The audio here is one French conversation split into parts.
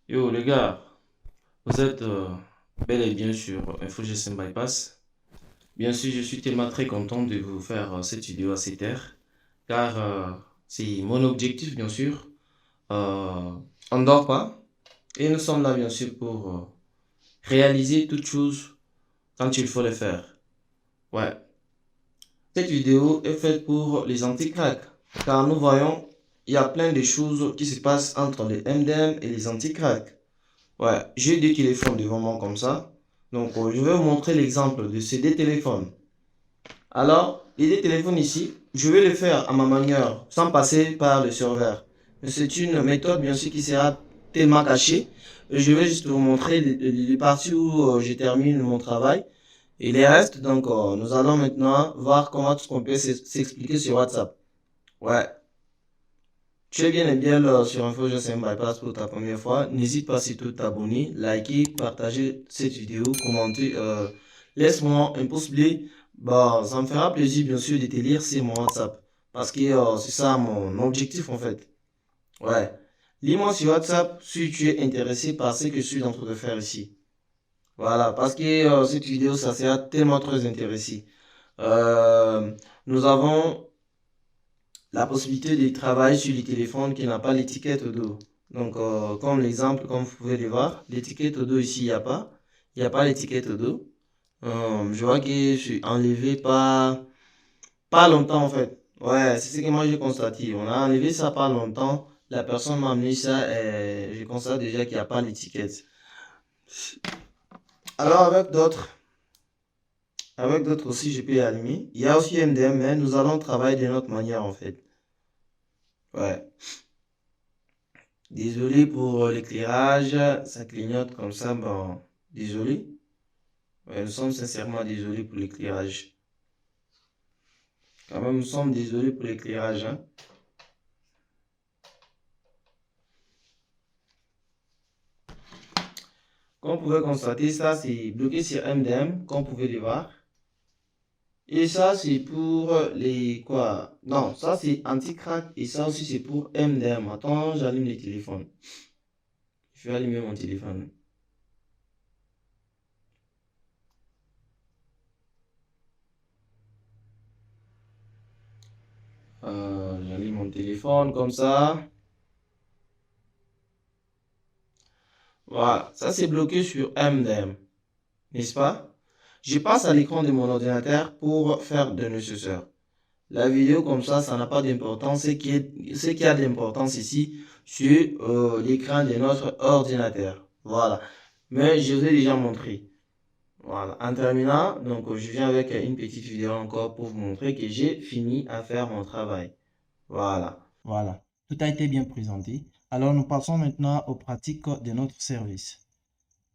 Yo les gars, vous êtes bel et bien sur InfoGSM Bypass. Bien sûr, je suis tellement très content de vous faire cette vidéo à cette heure, car c'est mon objectif bien sûr. Euh, on ne dort pas et nous sommes là bien sûr pour réaliser toutes choses quand il faut les faire. Ouais, cette vidéo est faite pour les anti-cracks, car nous voyons, il y a plein de choses qui se passent entre les MDM et les anti-cracks. Ouais, j'ai deux téléphones devant moi comme ça. Donc, je vais vous montrer l'exemple de ces deux téléphones. Alors, les deux téléphones ici, je vais le faire à ma manière, sans passer par le serveur. C'est une méthode, bien sûr, qui sera tellement cachée. Je vais juste vous montrer les parties où je termine mon travail. Et les restes, donc, nous allons maintenant voir comment tout ce qu'on peut s'expliquer sur WhatsApp. Ouais. Tu es bien et bien là sur InfoGSM Bypass pour ta première fois. N'hésite pas surtout à t'abonner, liker, partager cette vidéo, commenter. Laisse-moi un pouce bleu. Bah, ça me fera plaisir bien sûr de te lire sur mon WhatsApp. Parce que c'est ça mon objectif en fait. Ouais. Lis-moi sur WhatsApp si tu es intéressé par ce que je suis en train de faire ici. Voilà. Parce que cette vidéo, ça sera tellement très intéressant. Euh, nous avons la possibilité de travailler sur les téléphones qui n'a pas l'étiquette audio. Donc, comme l'exemple, comme vous pouvez le voir, l'étiquette audio ici, il n'y a pas. Il n'y a pas l'étiquette audio. Je vois que je suis enlevé pas longtemps en fait. Ouais, c'est ce que moi j'ai constaté. On a enlevé ça pas longtemps. La personne m'a amené ça et je constate déjà qu'il n'y a pas l'étiquette. Alors, avec d'autres aussi, je peux y allumer. Il y a aussi MDM, mais nous allons travailler de notre manière en fait. Ouais. Désolé pour l'éclairage, ça clignote comme ça, bon, désolé. Ouais, nous sommes sincèrement désolés pour l'éclairage. Quand même, nous sommes désolés pour l'éclairage, hein. Comme vous pouvez constater, ça c'est bloqué sur MDM, comme vous pouvez le voir. Et ça c'est pour les quoi? Non, ça c'est anti-crack et ça aussi c'est pour MDM. Attends, j'allume les téléphones. Je vais allumer mon téléphone. J'allume mon téléphone comme ça. Voilà, ça c'est bloqué sur MDM, n'est-ce pas? Je passe à l'écran de mon ordinateur pour faire de nécessaire. La vidéo comme ça n'a pas d'importance. Ce qui a d'importance ici, c'est l'écran de notre ordinateur. Voilà. Mais je vous ai déjà montré. Voilà. En terminant, donc je viens avec une petite vidéo encore pour vous montrer que j'ai fini à faire mon travail. Voilà. Voilà. Tout a été bien présenté. Alors nous passons maintenant aux pratiques de notre service.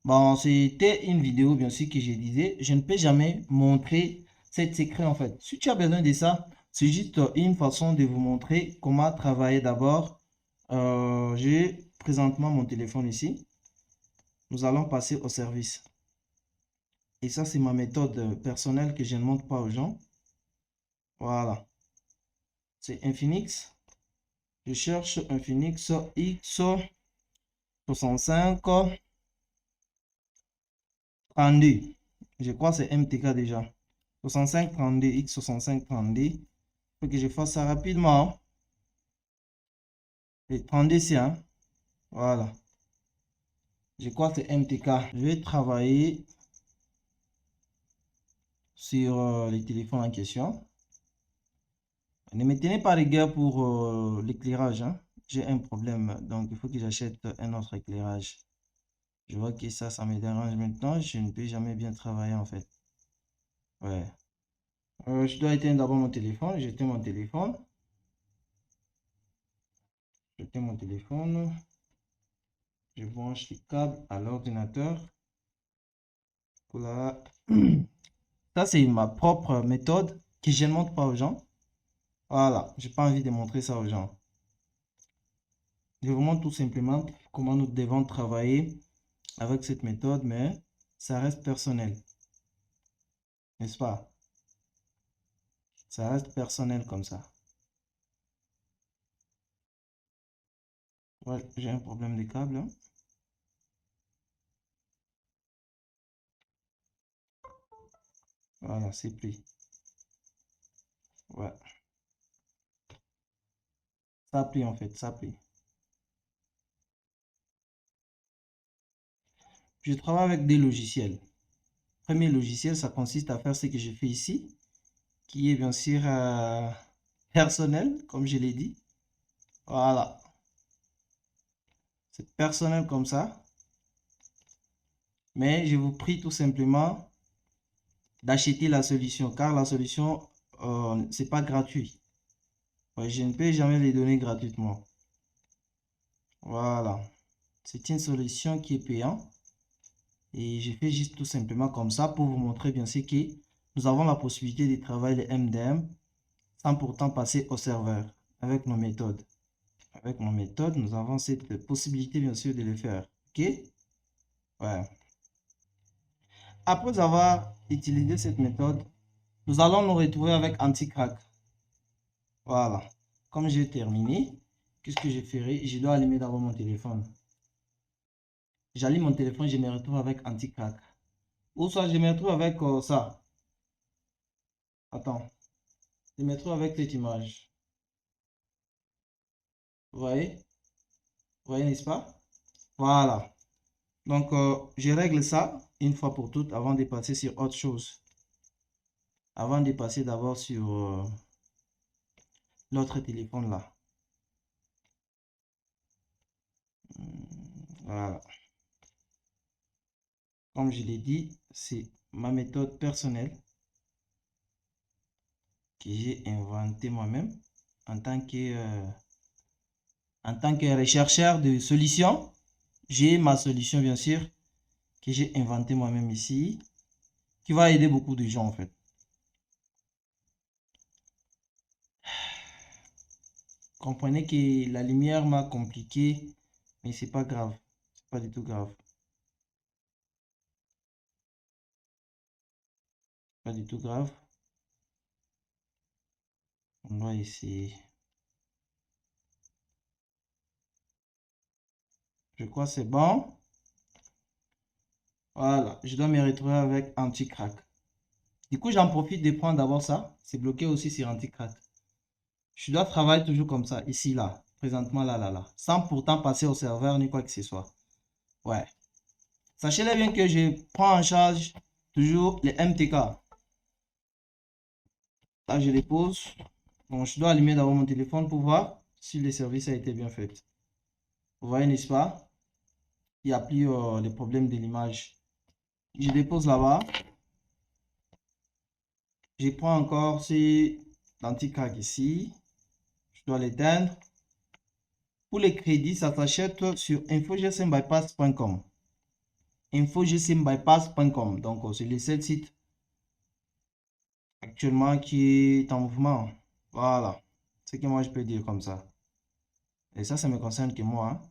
Bon, c'était une vidéo, bien sûr, que je disais, je ne peux jamais montrer cet secret, en fait. Si tu as besoin de ça, c'est juste une façon de vous montrer comment travailler d'abord. J'ai présentement mon téléphone ici. Nous allons passer au service. Et ça, c'est ma méthode personnelle que je ne montre pas aux gens. Voilà. C'est Infinix. Je cherche Infinix X65 32. Je crois que c'est MTK déjà. 6532 X6532. Il faut que je fasse ça rapidement. Et 32 c'est un. Voilà. Je crois que c'est MTK. Je vais travailler sur les téléphones en question. Ne me tenez pas rigueur pour l'éclairage, hein. J'ai un problème. Donc, il faut que j'achète un autre éclairage. Je vois que ça me dérange maintenant. Je ne peux jamais bien travailler en fait. Ouais. Je dois éteindre d'abord mon téléphone. J'éteins mon téléphone. J'éteins mon téléphone. Je branche les câbles à l'ordinateur. Voilà. Ça, c'est ma propre méthode que je ne montre pas aux gens. Voilà. J'ai pas envie de montrer ça aux gens. Je vous montre tout simplement comment nous devons travailler avec cette méthode, mais ça reste personnel. N'est-ce pas? Ça reste personnel comme ça. Ouais, j'ai un problème de câble, hein. Voilà, c'est pris. Ouais. Ça a pris en fait, ça a pris. Je travaille avec des logiciels. Premier logiciel, ça consiste à faire ce que je fais ici, qui est bien sûr personnel, comme je l'ai dit. Voilà. C'est personnel comme ça. Mais je vous prie tout simplement d'acheter la solution, car la solution, c'est pas gratuit. Ouais, je ne peux jamais les donner gratuitement. Voilà. C'est une solution qui est payante. Et je fais juste tout simplement comme ça pour vous montrer bien sûr que nous avons la possibilité de travailler le MDM sans pourtant passer au serveur avec nos méthodes. Avec nos méthodes, nous avons cette possibilité bien sûr de le faire. Ok? Ouais. Après avoir utilisé cette méthode, nous allons nous retrouver avec anti-crack. Voilà. Comme j'ai terminé, qu'est-ce que je ferai? Je dois allumer d'abord mon téléphone. J'allume mon téléphone, je me retrouve avec anti-crack. Ou soit je me retrouve avec ça. Attends. Je me retrouve avec cette image. Vous voyez? Vous voyez, n'est-ce pas? Voilà. Donc, je règle ça une fois pour toutes avant de passer sur autre chose. Avant de passer d'abord sur l'autre téléphone là. Voilà. Comme je l'ai dit, c'est ma méthode personnelle que j'ai inventée moi-même en tant que rechercheur de solutions. J'ai ma solution, bien sûr, que j'ai inventée moi-même ici, qui va aider beaucoup de gens en fait. Comprenez que la lumière m'a compliqué, mais c'est pas grave. C'est pas du tout grave. Pas du tout grave. On va essayer. Je crois que c'est bon. Voilà, je dois me retrouver avec anti-crack. Du coup, j'en profite de prendre d'abord ça. C'est bloqué aussi sur anti-crack. Je dois travailler toujours comme ça, ici, là. Présentement, là, là, là. Sans pourtant passer au serveur ni quoi que ce soit. Ouais. Sachez-le bien que je prends en charge toujours les MTK. Là, je les pose. Bon, je dois allumer d'abord mon téléphone pour voir si le service a été bien fait. Vous voyez, n'est-ce pas? Il n'y a plus les problèmes de l'image. Je dépose là-bas. Je prends encore ces l'anti-crack ici. Je dois l'éteindre. Pour les crédits, ça s'achète sur infogcmbypass.com. infogcmbypass.com. Donc, c'est le seul site actuellement qui est en mouvement. Voilà. Ce que moi, je peux dire comme ça. Et ça me concerne que moi. Hein.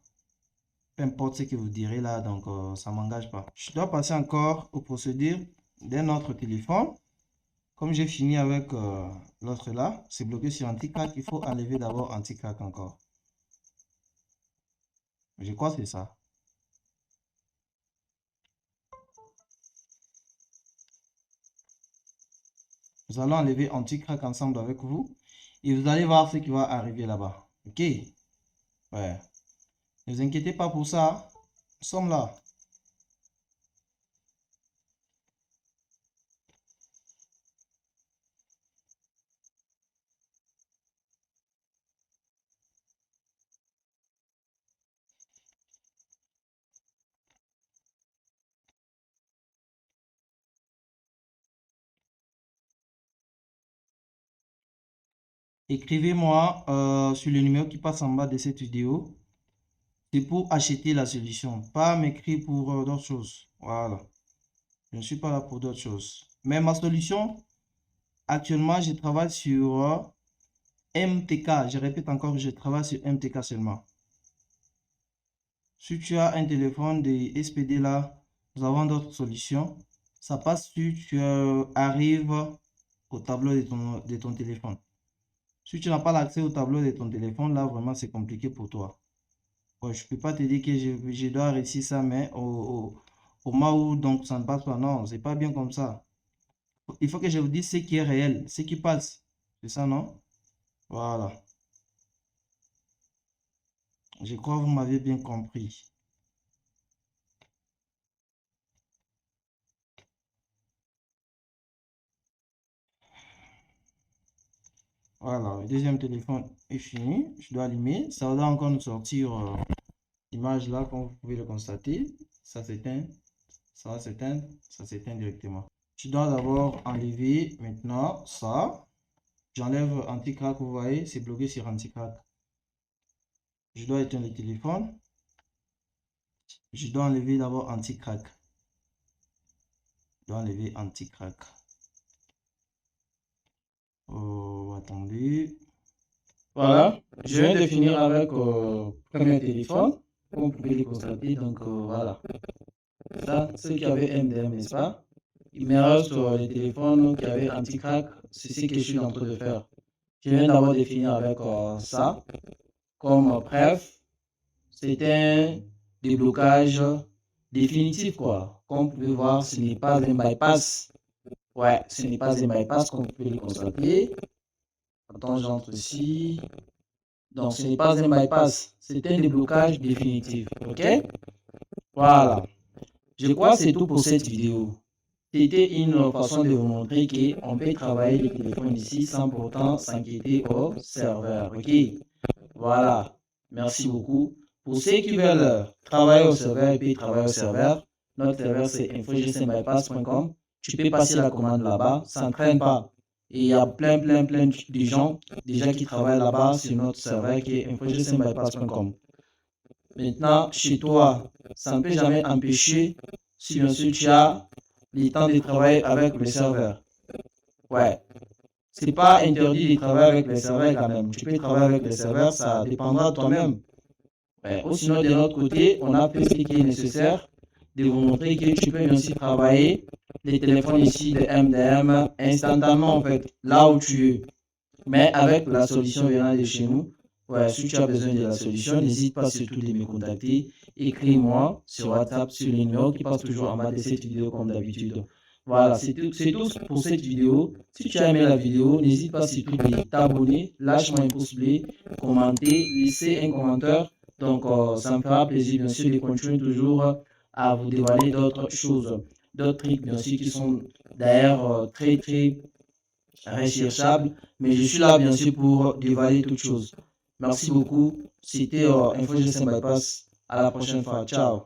Peu importe ce que vous direz là, donc ça ne m'engage pas. Je dois passer encore aux procédures d'un autre téléphone. Comme j'ai fini avec l'autre là, c'est bloqué sur anti-crack. Il faut enlever d'abord anti-crack encore. Je crois que c'est ça. Nous allons enlever anti-crack ensemble avec vous. Et vous allez voir ce qui va arriver là-bas. Ok? Ouais. Ne vous inquiétez pas pour ça. Nous sommes là. Écrivez-moi sur le numéro qui passe en bas de cette vidéo. C'est pour acheter la solution. Pas m'écrire pour d'autres choses. Voilà. Je ne suis pas là pour d'autres choses. Mais ma solution, actuellement, je travaille sur MTK. Je répète encore, je travaille sur MTK seulement. Si tu as un téléphone de SPD là, nous avons d'autres solutions. Ça passe si tu arrives au tableau de ton téléphone. Si tu n'as pas l'accès au tableau de ton téléphone, là, vraiment, c'est compliqué pour toi. Ouais, je ne peux pas te dire que je dois réussir ça, mais au moment où donc, ça ne passe pas, non, c'est pas bien comme ça. Il faut que je vous dise ce qui est réel, ce qui passe. C'est ça, non? Voilà. Je crois que vous m'avez bien compris. Voilà, le deuxième téléphone est fini. Je dois allumer. Ça doit encore nous sortir l'image là, comme vous pouvez le constater. Ça s'éteint, ça va s'éteindre, ça s'éteint directement. Je dois d'abord enlever maintenant ça. J'enlève anti-crack, vous voyez, c'est bloqué sur anti-crack. Je dois éteindre le téléphone. Je dois enlever d'abord anti-crack. Je dois enlever anti-crack. Oh, attendez. Voilà, je viens de finir avec le premier téléphone, comme vous pouvez le constater. Donc voilà, ça, ceux qui avaient MDM, n'est-ce pas? Il me reste les téléphones qui avaient anti-crack, c'est ce que je suis en train de faire. Je viens d'abord de finir avec ça, comme bref, c'est un déblocage définitif quoi. Comme vous pouvez voir, ce n'est pas un bypass. Ouais, ce n'est pas un bypass comme vous pouvez le constater. Attends, j'entre ici. Donc, ce n'est pas un bypass, c'est un déblocage définitif. Ok? Voilà. Je crois que c'est tout pour cette vidéo. C'était une façon de vous montrer qu'on peut travailler les téléphones ici sans pourtant s'inquiéter au serveur. Ok? Voilà. Merci beaucoup. Pour ceux qui veulent travailler au serveur et puis travailler au serveur, notre serveur c'est infogcmbypass.com. Tu peux passer la commande là-bas, ça n'entraîne pas. Et il y a plein de gens déjà qui travaillent là-bas sur notre serveur qui est infogcmbypass.com. Maintenant, chez toi, ça ne peut jamais empêcher si bien sûr tu as le temps de travailler avec le serveur. Ouais. C'est pas interdit de travailler avec les serveurs quand même. Tu peux travailler avec les serveurs, ça dépendra de toi-même. Ouais. Ou sinon, de notre côté, on a fait ce qui est nécessaire de vous montrer que tu peux aussi travailler les téléphones ici de MDM instantanément en fait, là où tu es. Mais avec la solution venant de chez nous, ouais, si tu as besoin de la solution, n'hésite pas surtout de me contacter. Écris-moi sur WhatsApp sur le numéro qui passe toujours en bas de cette vidéo comme d'habitude. Voilà, c'est tout pour cette vidéo. Si tu as aimé la vidéo, n'hésite pas surtout de t'abonner, lâche-moi un pouce bleu, commenter, laisser un commentaire. Donc, ça me fera plaisir, bien sûr, de continuer toujours à vous dévoiler d'autres choses, d'autres trucs, bien sûr, qui sont d'ailleurs très recherchables. Mais je suis là, bien sûr, pour dévoiler toutes choses. Merci beaucoup. C'était InfoGSM Bypass. À la prochaine fois. Ciao.